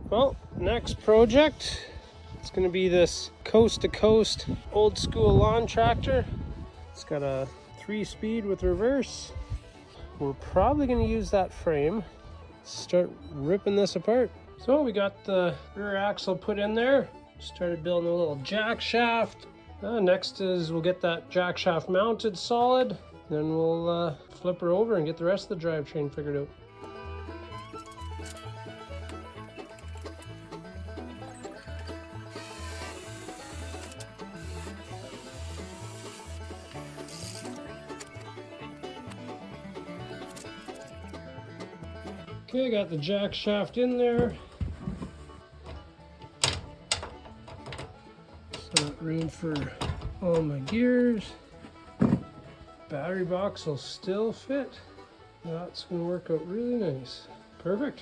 Well, next project, it's gonna be this coast to coast old school lawn tractor. It's got a 3-speed with reverse. We're probably gonna use that frame. Start ripping this apart. So we got the rear axle put in there. Started building a little jack shaft. Next is we'll get that jack shaft mounted solid. Then we'll flip her over and get the rest of the drivetrain figured out. Okay, got the jack shaft in there. So room for all my gears. Battery box will still fit. That's gonna work out really nice. Perfect.